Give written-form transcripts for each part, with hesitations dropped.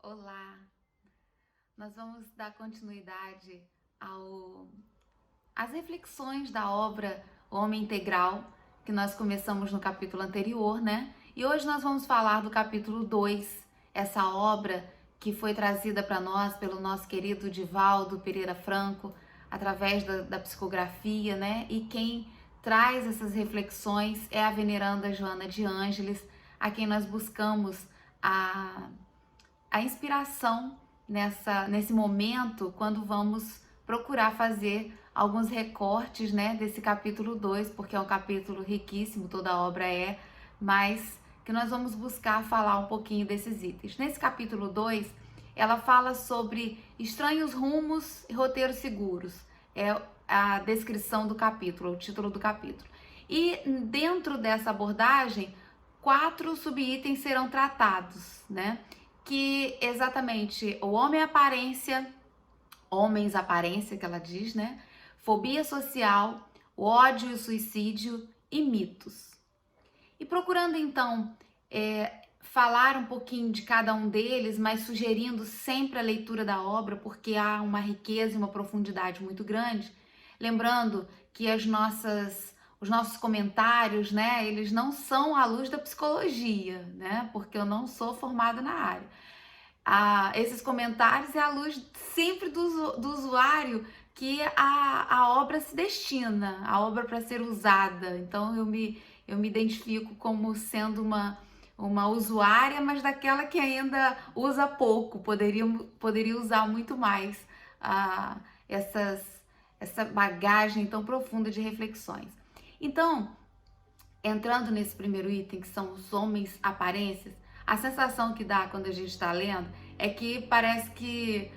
Olá, nós vamos dar continuidade às reflexões da obra Homem Integral, que nós começamos no capítulo anterior, né? E hoje nós vamos falar do capítulo 2, essa obra que foi trazida para nós pelo nosso querido Divaldo Pereira Franco, através da psicografia, né? E quem traz essas reflexões é a veneranda Joana de Ângeles, a quem nós buscamos a inspiração nesse momento, quando vamos procurar fazer alguns recortes, né, desse capítulo 2, porque é um capítulo riquíssimo, toda a obra é, mas que nós vamos buscar falar um pouquinho desses itens. Nesse capítulo 2, ela fala sobre estranhos rumos e roteiros seguros. É a descrição do capítulo, o título do capítulo. E dentro dessa abordagem, 4 subitens serão tratados, né? Que exatamente o homens aparência que ela diz, né? Fobia social, o ódio e o suicídio e mitos. E procurando então falar um pouquinho de cada um deles, mas sugerindo sempre a leitura da obra, porque há uma riqueza e uma profundidade muito grande. Lembrando que os nossos comentários, né, eles não são à luz da psicologia, né, porque eu não sou formada na área. Esses comentários é à luz sempre do usuário que a obra se destina, a obra para ser usada. Então eu me identifico como sendo uma usuária, mas daquela que ainda usa pouco, poderia usar muito mais essa bagagem tão profunda de reflexões. Então, entrando nesse primeiro item, que são os homens aparências, a sensação que dá quando a gente está lendo é que parece que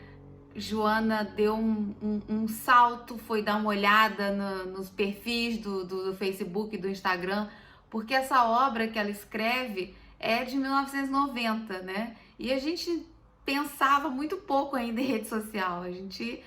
Joana deu um salto, foi dar uma olhada nos perfis do Facebook e do Instagram, porque essa obra que ela escreve é de 1990, né? E a gente pensava muito pouco ainda em rede social, a gente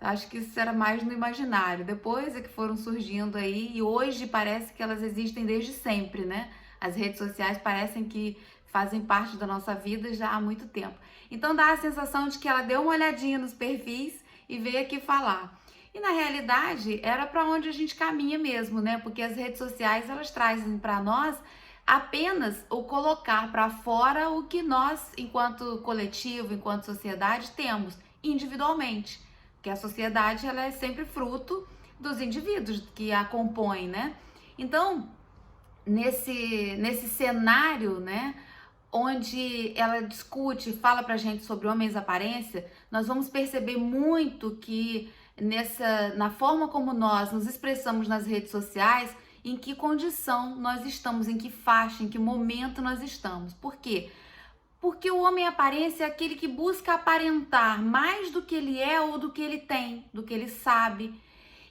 acho que isso era mais no imaginário. Depois é que foram surgindo aí e hoje parece que elas existem desde sempre, né? As redes sociais parecem que fazem parte da nossa vida já há muito tempo. Então dá a sensação de que ela deu uma olhadinha nos perfis e veio aqui falar. E na realidade era para onde a gente caminha mesmo, né? Porque as redes sociais elas trazem para nós apenas o colocar para fora o que nós, enquanto coletivo, enquanto sociedade, temos individualmente. Porque a sociedade ela é sempre fruto dos indivíduos que a compõem, né? Então, nesse cenário, né, onde ela discute, fala pra gente sobre homens aparência, nós vamos perceber muito que na forma como nós nos expressamos nas redes sociais, em que condição nós estamos, em que faixa, em que momento nós estamos. Por quê? Porque o homem aparência é aquele que busca aparentar mais do que ele é ou do que ele tem, do que ele sabe.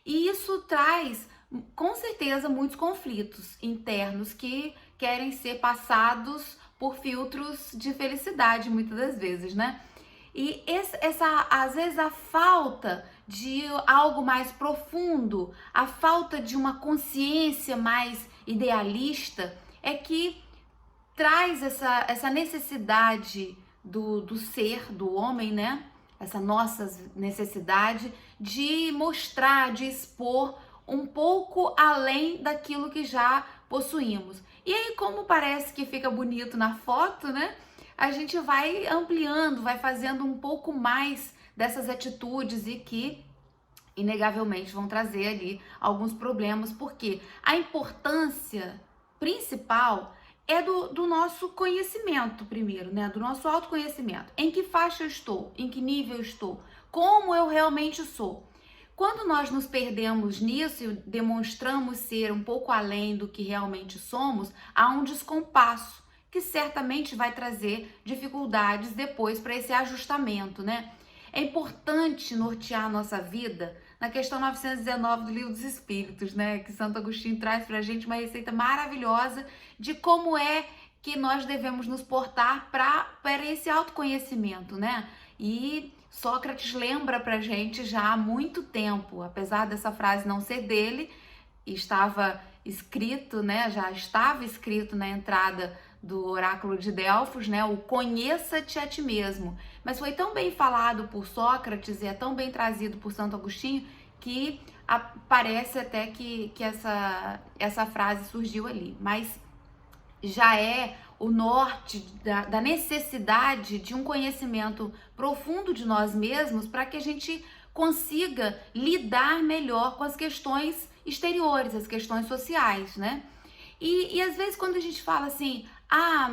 E isso traz, com certeza, muitos conflitos internos que querem ser passados por filtros de felicidade, muitas das vezes, né? E às vezes, a falta de algo mais profundo, a falta de uma consciência mais idealista, é que traz essa necessidade do ser, do homem, né? Essa nossa necessidade de mostrar, de expor um pouco além daquilo que já possuímos. E aí, como parece que fica bonito na foto, né? A gente vai ampliando, vai fazendo um pouco mais dessas atitudes e que inegavelmente vão trazer ali alguns problemas, porque a importância principal é do nosso conhecimento primeiro, né? Do nosso autoconhecimento. Em que faixa eu estou? Em que nível eu estou? Como eu realmente sou? Quando nós nos perdemos nisso e demonstramos ser um pouco além do que realmente somos, há um descompasso que certamente vai trazer dificuldades depois para esse ajustamento, né? É importante nortear a nossa vida na questão 919 do Livro dos Espíritos, né? Que Santo Agostinho traz para a gente uma receita maravilhosa de como é que nós devemos nos portar para esse autoconhecimento, né? E Sócrates lembra para a gente já há muito tempo, apesar dessa frase não ser dele, estava escrito, né? Já estava escrito na entrada do oráculo de Delfos, né? O conheça-te a ti mesmo. Mas foi tão bem falado por Sócrates e é tão bem trazido por Santo Agostinho que parece até que essa frase surgiu ali. Mas já é o norte da necessidade de um conhecimento profundo de nós mesmos para que a gente consiga lidar melhor com as questões exteriores, as questões sociais, né? E às vezes quando a gente fala assim,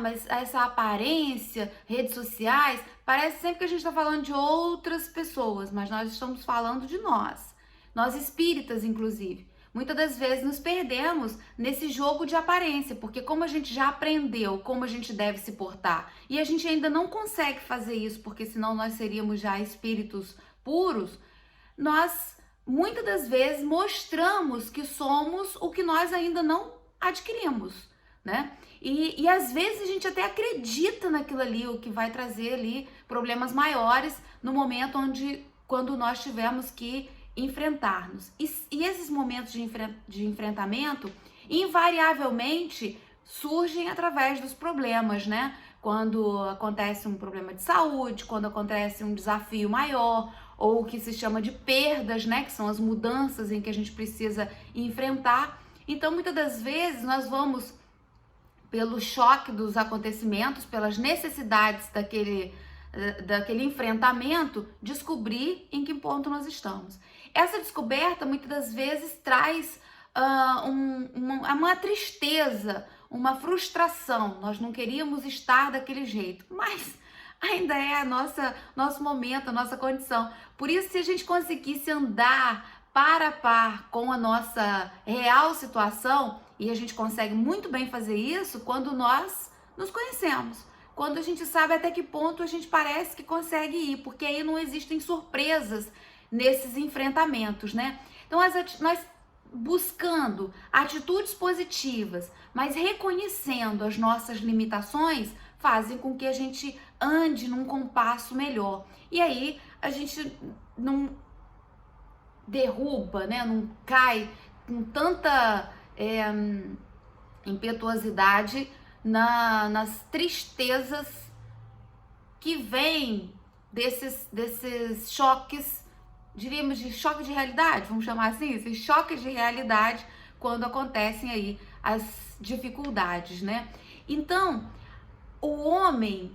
mas essa aparência, redes sociais, parece sempre que a gente está falando de outras pessoas, mas nós estamos falando de nós espíritas, inclusive. Muitas das vezes nos perdemos nesse jogo de aparência, porque como a gente já aprendeu como a gente deve se portar, e a gente ainda não consegue fazer isso, porque senão nós seríamos já espíritos puros, nós muitas das vezes mostramos que somos o que nós ainda não adquirimos, né? E às vezes a gente até acredita naquilo ali, o que vai trazer ali problemas maiores no momento quando nós tivermos que enfrentar-nos. E esses momentos de enfrentamento, invariavelmente, surgem através dos problemas, né? Quando acontece um problema de saúde, quando acontece um desafio maior, ou o que se chama de perdas, né? Que são as mudanças em que a gente precisa enfrentar. Então, muitas das vezes, nós vamos, pelo choque dos acontecimentos, pelas necessidades daquele enfrentamento, descobrir em que ponto nós estamos. Essa descoberta, muitas das vezes, traz uma tristeza, uma frustração. Nós não queríamos estar daquele jeito, mas ainda é nosso momento, a nossa condição. Por isso, se a gente conseguisse andar par a par com a nossa real situação, e a gente consegue muito bem fazer isso quando nós nos conhecemos, quando a gente sabe até que ponto a gente parece que consegue ir, porque aí não existem surpresas nesses enfrentamentos, né? Então, nós buscando atitudes positivas, mas reconhecendo as nossas limitações, fazem com que a gente ande num compasso melhor. E aí a gente não derruba, né? Não cai com tanta impetuosidade nas tristezas que vêm desses choques, diríamos de choque de realidade, vamos chamar assim, esses choques de realidade quando acontecem aí as dificuldades, né? Então, o homem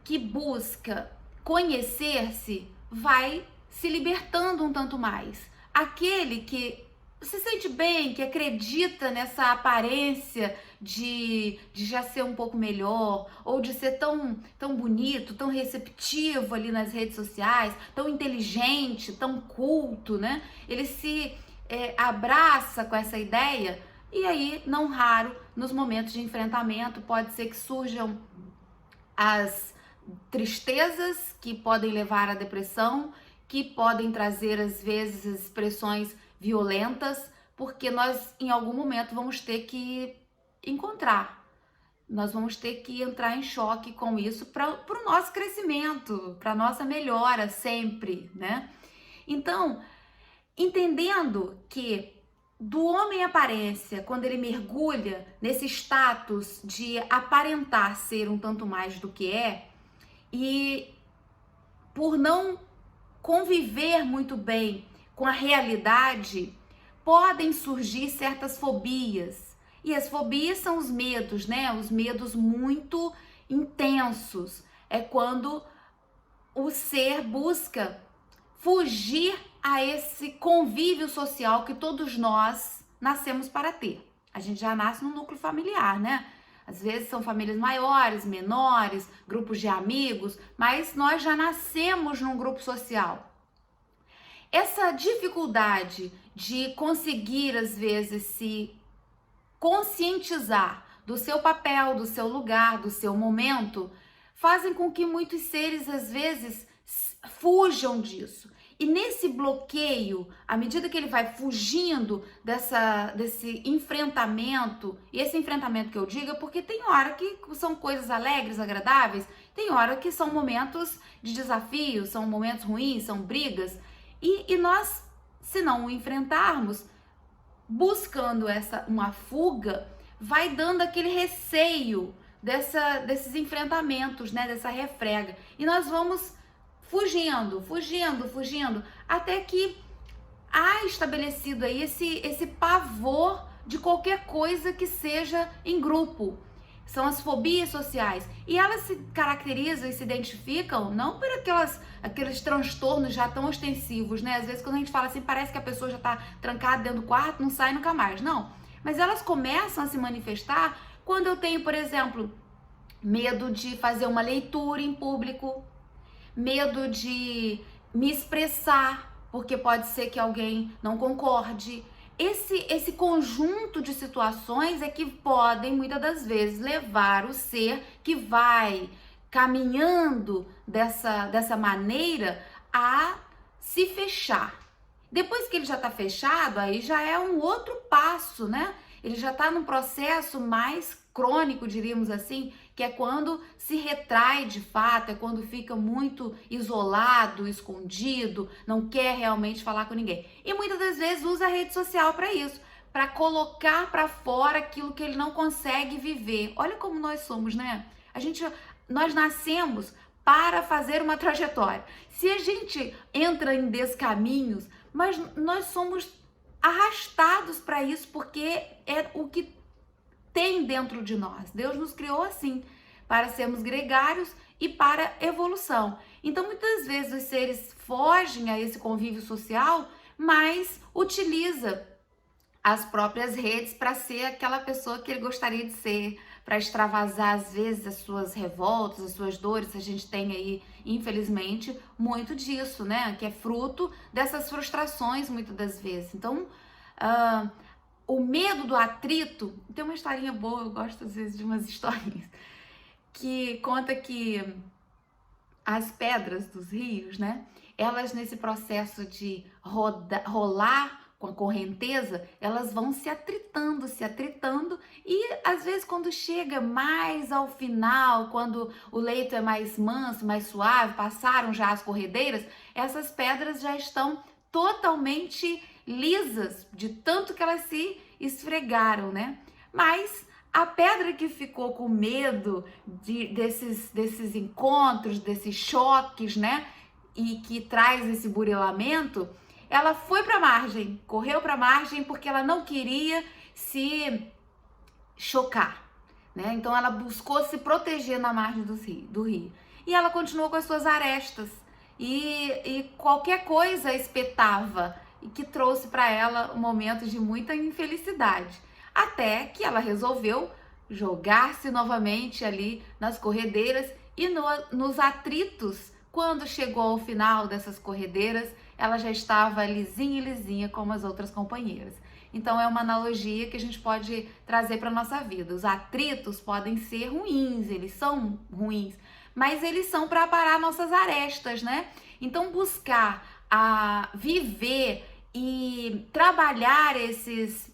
que busca conhecer-se vai se libertando um tanto mais. Aquele que se sente bem, que acredita nessa aparência de já ser um pouco melhor, ou de ser tão bonito, tão receptivo ali nas redes sociais, tão inteligente, tão culto, né? Ele se abraça com essa ideia, e aí, não raro, nos momentos de enfrentamento, pode ser que surjam as tristezas que podem levar à depressão, que podem trazer, às vezes, expressões violentas, porque nós, em algum momento, vamos ter que encontrar. Nós vamos ter que entrar em choque com isso para o nosso crescimento, para a nossa melhora sempre, né? Então, entendendo que do homem aparência, quando ele mergulha nesse status de aparentar ser um tanto mais do que é, e por não conviver muito bem com a realidade, podem surgir certas fobias. E as fobias são os medos, né? Os medos muito intensos. É quando o ser busca fugir a esse convívio social que todos nós nascemos para ter. A gente já nasce no núcleo familiar, né? Às vezes são famílias maiores, menores, grupos de amigos, mas nós já nascemos num grupo social. Essa dificuldade de conseguir, às vezes, se conscientizar do seu papel, do seu lugar, do seu momento, fazem com que muitos seres, às vezes, fujam disso. E nesse bloqueio, à medida que ele vai fugindo desse enfrentamento, e esse enfrentamento que eu digo é porque tem hora que são coisas alegres, agradáveis, tem hora que são momentos de desafio, são momentos ruins, são brigas, e nós, se não o enfrentarmos, buscando uma fuga, vai dando aquele receio desses enfrentamentos, né? Dessa refrega. E nós vamos fugindo, até que há estabelecido aí esse pavor de qualquer coisa que seja em grupo. São as fobias sociais. E elas se caracterizam e se identificam não por aqueles transtornos já tão ostensivos, né? Às vezes quando a gente fala assim, parece que a pessoa já tá trancada dentro do quarto, não sai nunca mais. Não. Mas elas começam a se manifestar quando eu tenho, por exemplo, medo de fazer uma leitura em público, medo de me expressar, porque pode ser que alguém não concorde. Esse conjunto de situações é que podem, muitas das vezes, levar o ser que vai caminhando dessa maneira a se fechar. Depois que ele já está fechado, aí já é um outro passo, né? Ele já está num processo mais crônico, diríamos assim, que é quando se retrai de fato, é quando fica muito isolado, escondido, não quer realmente falar com ninguém. E muitas das vezes usa a rede social para isso, para colocar para fora aquilo que ele não consegue viver. Olha como nós somos, né? Nós nascemos para fazer uma trajetória. Se a gente entra em descaminhos, mas nós somos arrastados para isso, porque é o que tem dentro de nós. Deus nos criou assim, para sermos gregários e para evolução. Então, muitas vezes os seres fogem a esse convívio social, mas utiliza as próprias redes para ser aquela pessoa que ele gostaria de ser, para extravasar às vezes as suas revoltas, as suas dores. A gente tem aí, infelizmente, muito disso, né? Que é fruto dessas frustrações muitas das vezes. Então, o medo do atrito, tem uma historinha boa, eu gosto às vezes de umas historinhas, que conta que as pedras dos rios, né, elas nesse processo de rolar com a correnteza, elas vão se atritando, e às vezes quando chega mais ao final, quando o leito é mais manso, mais suave, passaram já as corredeiras, essas pedras já estão totalmente lisas, de tanto que elas se esfregaram, né? Mas a pedra que ficou com medo desses encontros, desses choques, né? E que traz esse burilamento, ela foi para a margem, correu para a margem porque ela não queria se chocar, né? Então ela buscou se proteger na margem do rio. E ela continuou com as suas arestas. E qualquer coisa espetava, e que trouxe para ela um momento de muita infelicidade. Até que ela resolveu jogar-se novamente ali nas corredeiras e nos atritos. Quando chegou ao final dessas corredeiras, ela já estava lisinha como as outras companheiras. Então é uma analogia que a gente pode trazer para a nossa vida. Os atritos podem ser ruins, eles são ruins, mas eles são para aparar nossas arestas, né? Então buscar a viver e trabalhar esses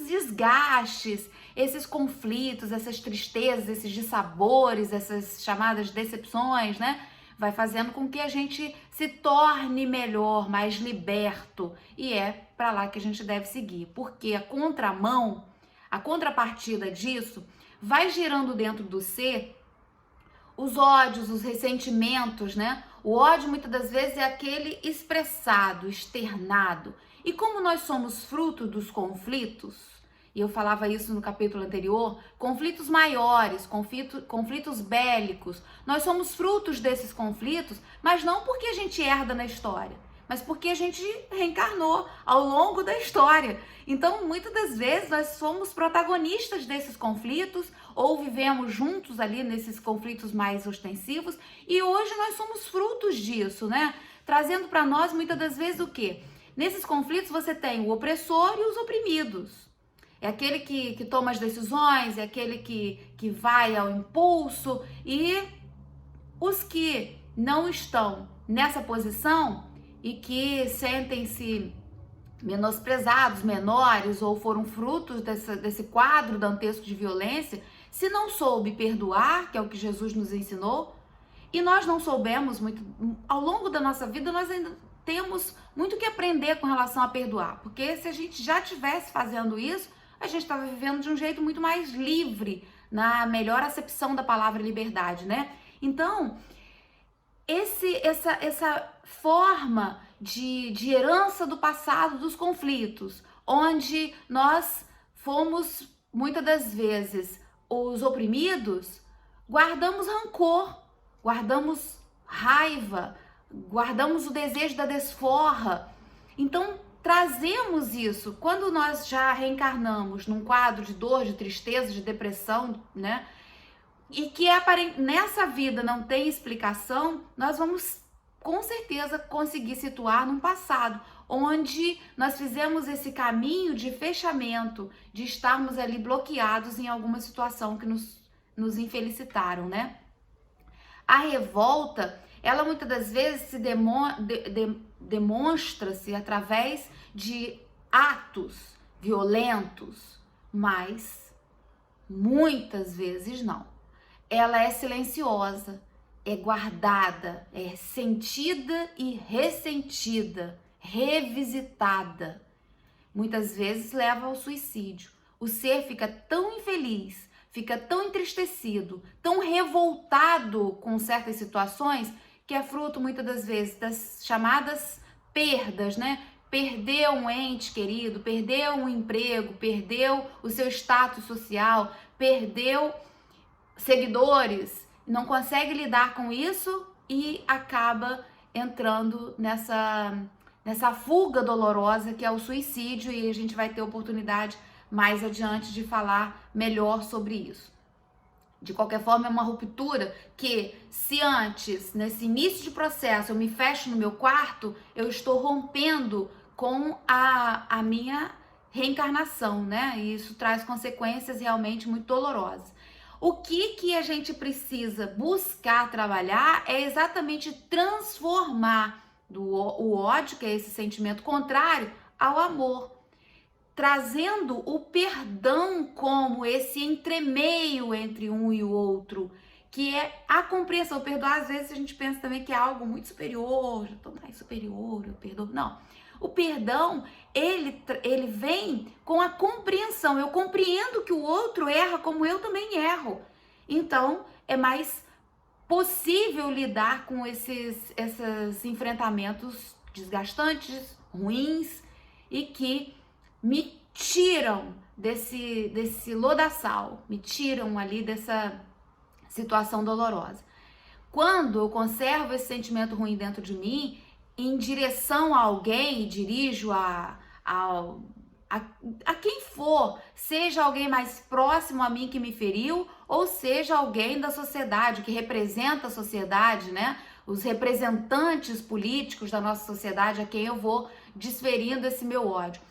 desgastes, esses conflitos, essas tristezas, esses dissabores, essas chamadas decepções, né? Vai fazendo com que a gente se torne melhor, mais liberto. E é para lá que a gente deve seguir. Porque a contrapartida disso, vai gerando dentro do ser os ódios, os ressentimentos, né? O ódio muitas das vezes é aquele expressado, externado. E como nós somos fruto dos conflitos, e eu falava isso no capítulo anterior, conflitos maiores, conflitos bélicos, nós somos frutos desses conflitos, mas não porque a gente herda na história, mas porque a gente reencarnou ao longo da história. Então, muitas das vezes, nós somos protagonistas desses conflitos, ou vivemos juntos ali nesses conflitos mais ostensivos, e hoje nós somos frutos disso, né? Trazendo para nós, muitas das vezes, o quê? Nesses conflitos você tem o opressor e os oprimidos. É aquele que toma as decisões, é aquele que vai ao impulso, e os que não estão nessa posição e que sentem-se menosprezados, menores, ou foram frutos desse quadro dantesco de violência, se não soube perdoar, que é o que Jesus nos ensinou, e nós não soubemos muito, ao longo da nossa vida nós ainda temos muito que aprender com relação a perdoar, porque se a gente já estivesse fazendo isso, a gente estava vivendo de um jeito muito mais livre, na melhor acepção da palavra liberdade, né? Então, essa forma de herança do passado, dos conflitos, onde nós fomos, muitas das vezes, os oprimidos, guardamos rancor, guardamos raiva, guardamos o desejo da desforra. Então, trazemos isso. Quando nós já reencarnamos num quadro de dor, de tristeza, de depressão, né? E que nessa vida não tem explicação, nós vamos com certeza conseguir situar num passado onde nós fizemos esse caminho de fechamento, de estarmos ali bloqueados em alguma situação que nos infelicitaram, né? A revolta, ela muitas das vezes se demonstra-se através de atos violentos, mas muitas vezes não. Ela é silenciosa, é guardada, é sentida e ressentida, revisitada. Muitas vezes leva ao suicídio. O ser fica tão infeliz, fica tão entristecido, tão revoltado com certas situações, que é fruto muitas das vezes das chamadas perdas, né? Perdeu um ente querido, perdeu um emprego, perdeu o seu status social, perdeu seguidores, não consegue lidar com isso e acaba entrando nessa fuga dolorosa que é o suicídio, e a gente vai ter oportunidade mais adiante de falar melhor sobre isso. De qualquer forma, é uma ruptura que, se antes, nesse início de processo, eu me fecho no meu quarto, eu estou rompendo com a minha reencarnação, né? E isso traz consequências realmente muito dolorosas. O que a gente precisa buscar trabalhar é exatamente transformar o ódio, que é esse sentimento contrário, ao amor, trazendo o perdão como esse entremeio entre um e o outro, que é a compreensão. Perdoar, às vezes a gente pensa também que é algo muito superior, eu tô mais superior, eu perdoo. Não. O perdão, ele vem com a compreensão. Eu compreendo que o outro erra como eu também erro. Então, é mais possível lidar com esses enfrentamentos desgastantes, ruins, e que me tiram desse lodaçal, me tiram ali dessa situação dolorosa. Quando eu conservo esse sentimento ruim dentro de mim, em direção a alguém, dirijo a quem for, seja alguém mais próximo a mim que me feriu, ou seja alguém da sociedade, que representa a sociedade, né? Os representantes políticos da nossa sociedade a quem eu vou desferindo esse meu ódio.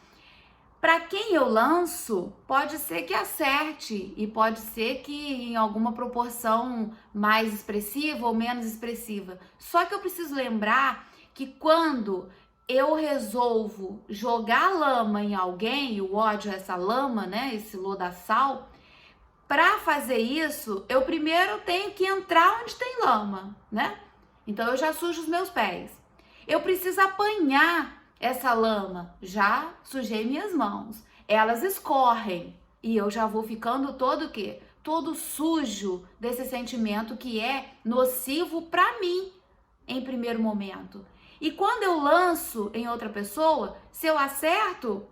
Para quem eu lanço, pode ser que acerte e pode ser que em alguma proporção mais expressiva ou menos expressiva. Só que eu preciso lembrar que quando eu resolvo jogar lama em alguém, e o ódio é essa lama, né, esse lodaçal, para fazer isso, eu primeiro tenho que entrar onde tem lama, né? Então eu já sujo os meus pés. Eu preciso apanhar essa lama, já sujei minhas mãos. Elas escorrem e eu já vou ficando todo o quê? Todo sujo desse sentimento que é nocivo para mim em primeiro momento. E quando eu lanço em outra pessoa, se eu acerto,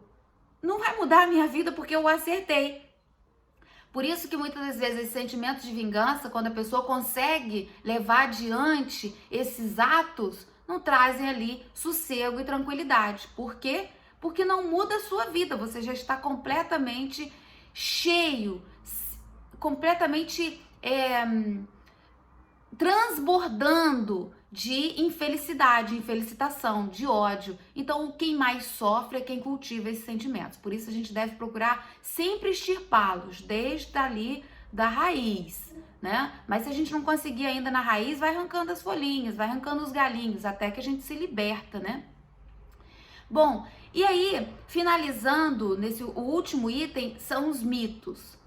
não vai mudar a minha vida porque eu acertei. Por isso que muitas das vezes esse sentimento de vingança, quando a pessoa consegue levar adiante esses atos, não trazem ali sossego e tranquilidade. Por quê? Porque não muda a sua vida, você já está completamente cheio, completamente transbordando de infelicidade, infelicitação, de ódio. Então, quem mais sofre é quem cultiva esses sentimentos. Por isso, a gente deve procurar sempre extirpá-los, desde ali da raiz, né? Mas se a gente não conseguir ainda na raiz, vai arrancando as folhinhas, vai arrancando os galinhos, até que a gente se liberta, né? Bom, e aí, finalizando, o último item são os mitos.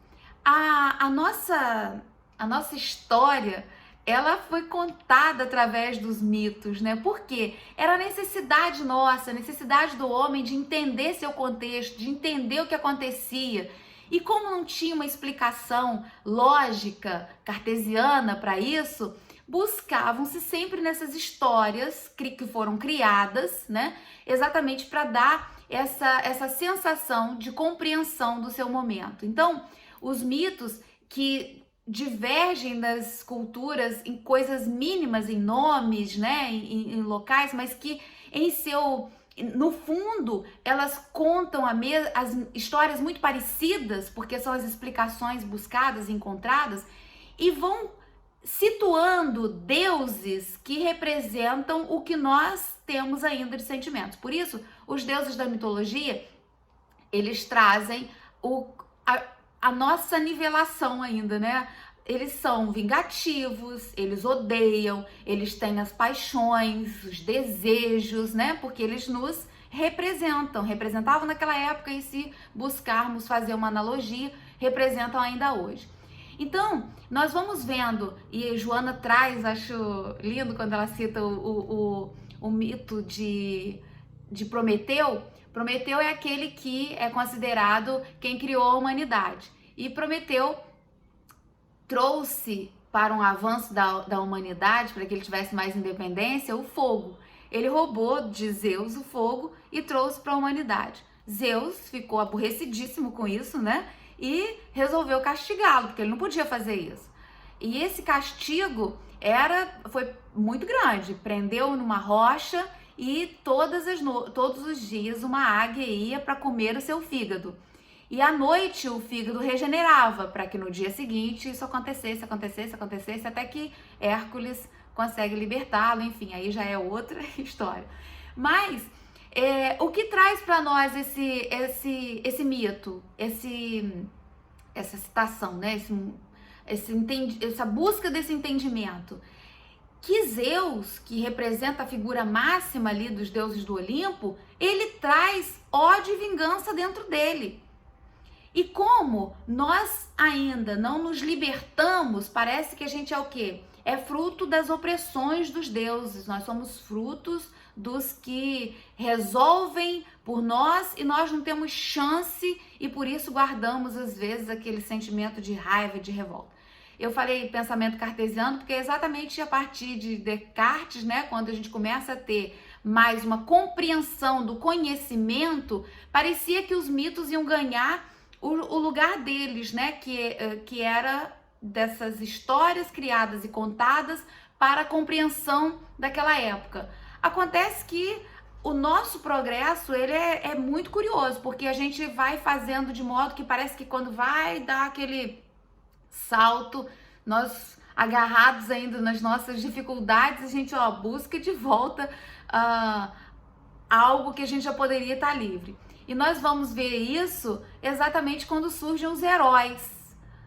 A nossa história ela foi contada através dos mitos, né? Porque era a necessidade nossa, a necessidade do homem de entender seu contexto, de entender o que acontecia. E como não tinha uma explicação lógica, cartesiana para isso, buscavam-se sempre nessas histórias que foram criadas, né? Exatamente para dar essa sensação de compreensão do seu momento. Então, os mitos que divergem das culturas em coisas mínimas, em nomes, né, em locais, mas que no fundo elas contam as histórias muito parecidas, porque são as explicações buscadas e encontradas, e vão situando deuses que representam o que nós temos ainda de sentimentos. Por isso, os deuses da mitologia, eles trazem a nossa nivelação ainda, né? Eles são vingativos, eles odeiam, eles têm as paixões, os desejos, né? Porque eles nos representavam naquela época e, se buscarmos fazer uma analogia, representam ainda hoje. Então, nós vamos vendo, e Joana traz, acho lindo quando ela cita o mito de Prometeu. Prometeu é aquele que é considerado quem criou a humanidade. E Prometeu trouxe para um avanço da humanidade, para que ele tivesse mais independência, o fogo. Ele roubou de Zeus o fogo e trouxe para a humanidade. Zeus ficou aborrecidíssimo com isso, né? E resolveu castigá-lo, porque ele não podia fazer isso. E esse castigo foi muito grande. Prendeu numa rocha e todos os dias uma águia ia para comer o seu fígado. E à noite o fígado regenerava, para que no dia seguinte isso acontecesse, até que Hércules consegue libertá-lo. Enfim, aí já é outra história. Mas o que traz para nós esse mito, essa citação, né? Essa busca desse entendimento? Que Zeus, que representa a figura máxima ali dos deuses do Olimpo, ele traz ódio e vingança dentro dele. E como nós ainda não nos libertamos, parece que a gente é o quê? É fruto das opressões dos deuses. Nós somos frutos dos que resolvem por nós e nós não temos chance, e por isso guardamos às vezes aquele sentimento de raiva e de revolta. Eu falei pensamento cartesiano porque é exatamente a partir de Descartes, né, quando a gente começa a ter mais uma compreensão do conhecimento, parecia que os mitos iam ganhar o lugar deles, né, que era dessas histórias criadas e contadas para a compreensão daquela época. Acontece que o nosso progresso, ele é muito curioso, porque a gente vai fazendo de modo que parece que quando vai dar aquele salto, nós agarrados ainda nas nossas dificuldades, a gente busca de volta algo que a gente já poderia estar livre. E nós vamos ver isso exatamente quando surgem os heróis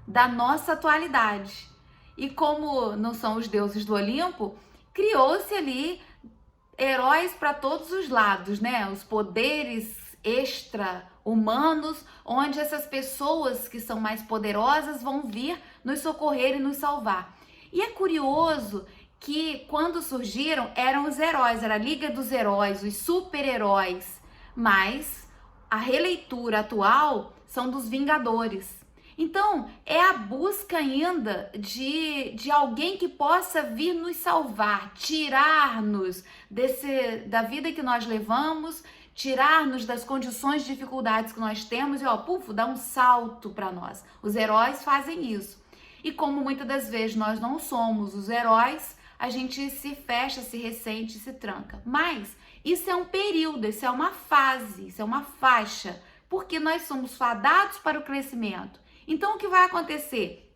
da nossa atualidade. E como não são os deuses do Olimpo, criou-se ali heróis para todos os lados, né? Os poderes extra-humanos, onde essas pessoas que são mais poderosas vão vir nos socorrer e nos salvar. E é curioso que quando surgiram eram os heróis, era a Liga dos Heróis, os super-heróis, mas a releitura atual são dos Vingadores. Então, é a busca ainda de alguém que possa vir nos salvar, tirar-nos da vida que nós levamos, tirar-nos das condições de dificuldades que nós temos e, dar um salto para nós. Os heróis fazem isso. E como muitas das vezes nós não somos os heróis, a gente se fecha, se ressente, se tranca. Mas isso é um período, isso é uma fase, isso é uma faixa, porque nós somos fadados para o crescimento. Então, o que vai acontecer?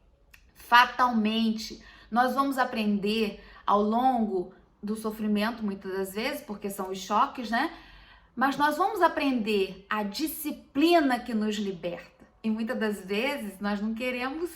Fatalmente, nós vamos aprender ao longo do sofrimento, muitas das vezes, porque são os choques, né? Mas nós vamos aprender a disciplina que nos liberta. E muitas das vezes nós não queremos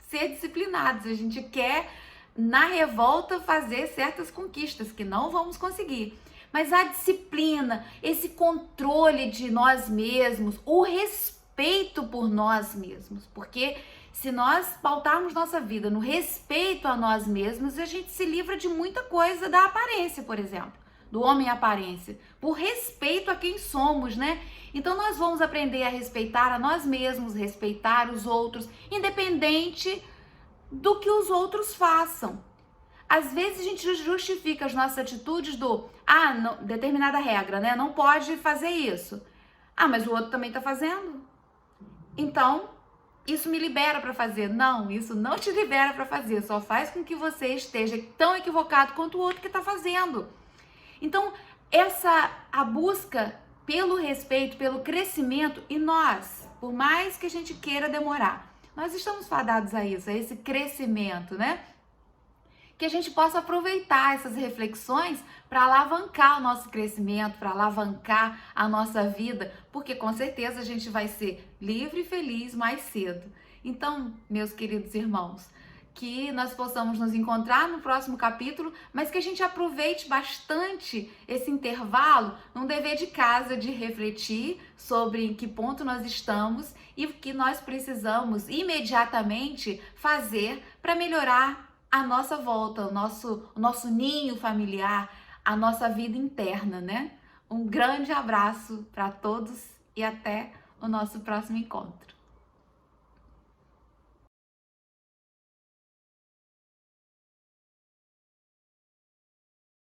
ser disciplinados, a gente quer, na revolta, fazer certas conquistas que não vamos conseguir. Mas a disciplina, esse controle de nós mesmos, o respeito respeito por nós mesmos, porque se nós pautarmos nossa vida no respeito a nós mesmos, a gente se livra de muita coisa da aparência, por exemplo, do homem aparência, por respeito a quem somos, né? Então nós vamos aprender a respeitar a nós mesmos, respeitar os outros, independente do que os outros façam. Às vezes a gente justifica as nossas atitudes não, determinada regra, né? Não pode fazer isso. Ah, mas o outro também tá fazendo. Então, isso me libera para fazer. Não, isso não te libera para fazer. Só faz com que você esteja tão equivocado quanto o outro que tá fazendo. Então, a busca pelo respeito, pelo crescimento, e nós, por mais que a gente queira demorar, nós estamos fadados a isso, a esse crescimento, né? Que a gente possa aproveitar essas reflexões para alavancar o nosso crescimento, para alavancar a nossa vida, porque com certeza a gente vai ser livre e feliz mais cedo. Então, meus queridos irmãos, que nós possamos nos encontrar no próximo capítulo, mas que a gente aproveite bastante esse intervalo num dever de casa de refletir sobre em que ponto nós estamos e o que nós precisamos imediatamente fazer para melhorar a nossa volta, o nosso ninho familiar, a nossa vida interna, né? Um grande abraço para todos e até o nosso próximo encontro.